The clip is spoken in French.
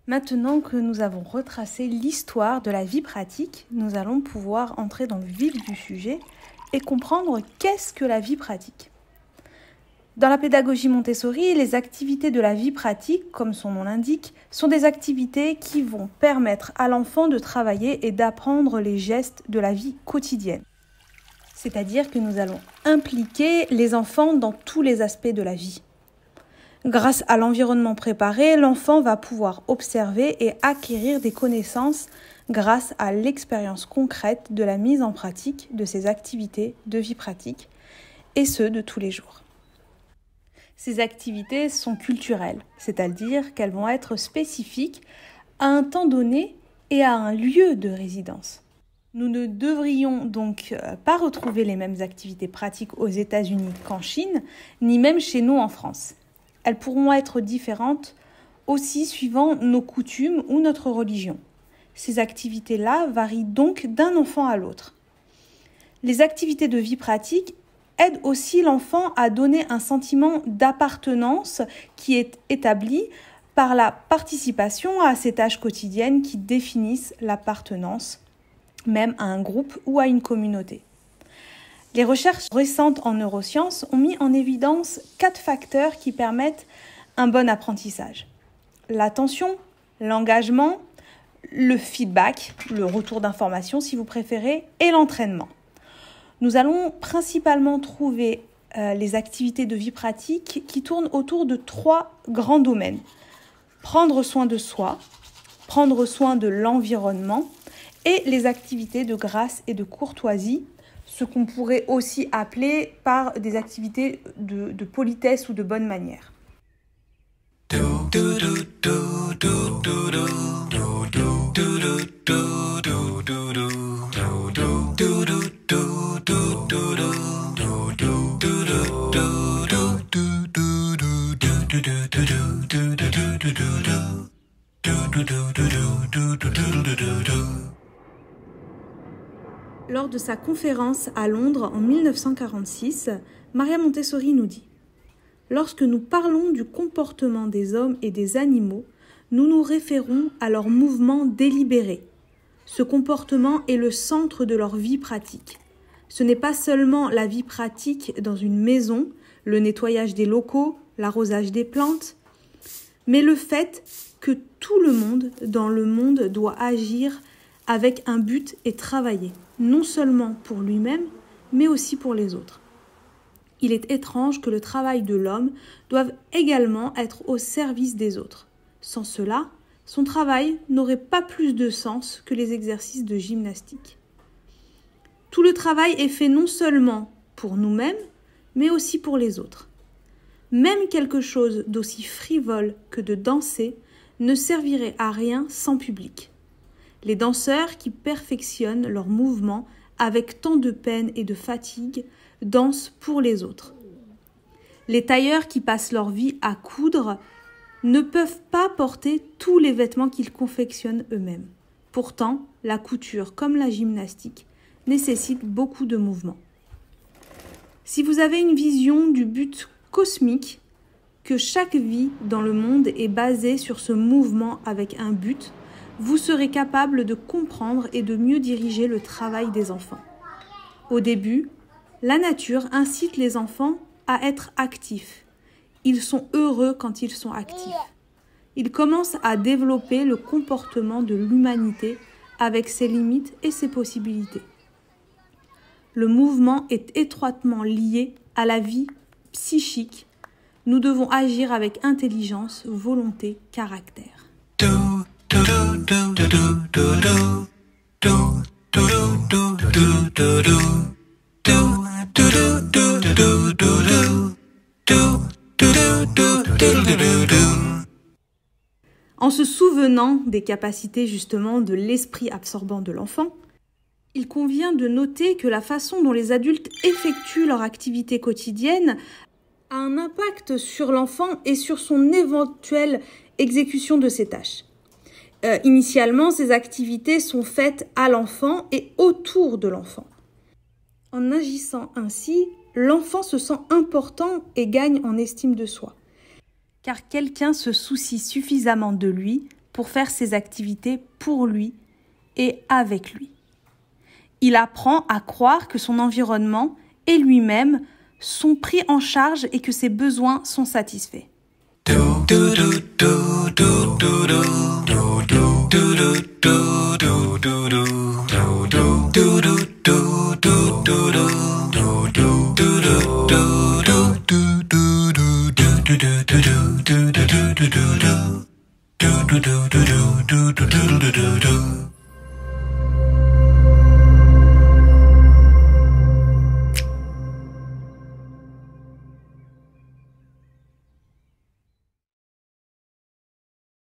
Maintenant que nous avons retracé l'histoire de la vie pratique, nous allons pouvoir entrer dans le vif du sujet et comprendre qu'est-ce que la vie pratique. Dans la pédagogie Montessori, les activités de la vie pratique, comme son nom l'indique, sont des activités qui vont permettre à l'enfant de travailler et d'apprendre les gestes de la vie quotidienne. C'est-à-dire que nous allons impliquer les enfants dans tous les aspects de la vie. Grâce à l'environnement préparé, l'enfant va pouvoir observer et acquérir des connaissances grâce à l'expérience concrète de la mise en pratique de ces activités de vie pratique, et ce de tous les jours. Ces activités sont culturelles, c'est-à-dire qu'elles vont être spécifiques à un temps donné et à un lieu de résidence. Nous ne devrions donc pas retrouver les mêmes activités pratiques aux États-Unis qu'en Chine, ni même chez nous en France. Elles pourront être différentes aussi suivant nos coutumes ou notre religion. Ces activités-là varient donc d'un enfant à l'autre. Les activités de vie pratique aide aussi l'enfant à donner un sentiment d'appartenance qui est établi par la participation à ces tâches quotidiennes qui définissent l'appartenance, même à un groupe ou à une communauté. Les recherches récentes en neurosciences ont mis en évidence 4 facteurs qui permettent un bon apprentissage. L'attention, l'engagement, le feedback, le retour d'information si vous préférez, et l'entraînement. Nous allons principalement trouver les activités de vie pratique qui tournent autour de 3 grands domaines. Prendre soin de soi, prendre soin de l'environnement et les activités de grâce et de courtoisie, ce qu'on pourrait aussi appeler par des activités de politesse ou de bonne manière. Lors de sa conférence à Londres en 1946, Maria Montessori nous dit « Lorsque nous parlons du comportement des hommes et des animaux, nous nous référons à leur mouvement délibéré. Ce comportement est le centre de leur vie pratique. Ce n'est pas seulement la vie pratique dans une maison, le nettoyage des locaux, l'arrosage des plantes, mais le fait que tout le monde dans le monde doit agir avec un but et travailler, non seulement pour lui-même, mais aussi pour les autres. Il est étrange que le travail de l'homme doive également être au service des autres. Sans cela, son travail n'aurait pas plus de sens que les exercices de gymnastique. Tout le travail est fait non seulement pour nous-mêmes, mais aussi pour les autres. Même quelque chose d'aussi frivole que de danser ne servirait à rien sans public. Les danseurs qui perfectionnent leurs mouvements avec tant de peine et de fatigue dansent pour les autres. Les tailleurs qui passent leur vie à coudre ne peuvent pas porter tous les vêtements qu'ils confectionnent eux-mêmes. Pourtant, la couture, comme la gymnastique, nécessite beaucoup de mouvements. Si vous avez une vision du but cosmique, que chaque vie dans le monde est basée sur ce mouvement avec un but, vous serez capable de comprendre et de mieux diriger le travail des enfants. Au début, la nature incite les enfants à être actifs. Ils sont heureux quand ils sont actifs. Ils commencent à développer le comportement de l'humanité avec ses limites et ses possibilités. Le mouvement est étroitement lié à la vie psychique. Nous devons agir avec intelligence, volonté, caractère. En se souvenant des capacités justement de l'esprit absorbant de l'enfant, il convient de noter que la façon dont les adultes effectuent leur activité quotidienne a un impact sur l'enfant et sur son éventuelle exécution de ses tâches. Initialement, ces activités sont faites à l'enfant et autour de l'enfant. En agissant ainsi, l'enfant se sent important et gagne en estime de soi, car quelqu'un se soucie suffisamment de lui pour faire ses activités pour lui et avec lui. Il apprend à croire que son environnement et lui-même sont pris en charge et que ses besoins sont satisfaits.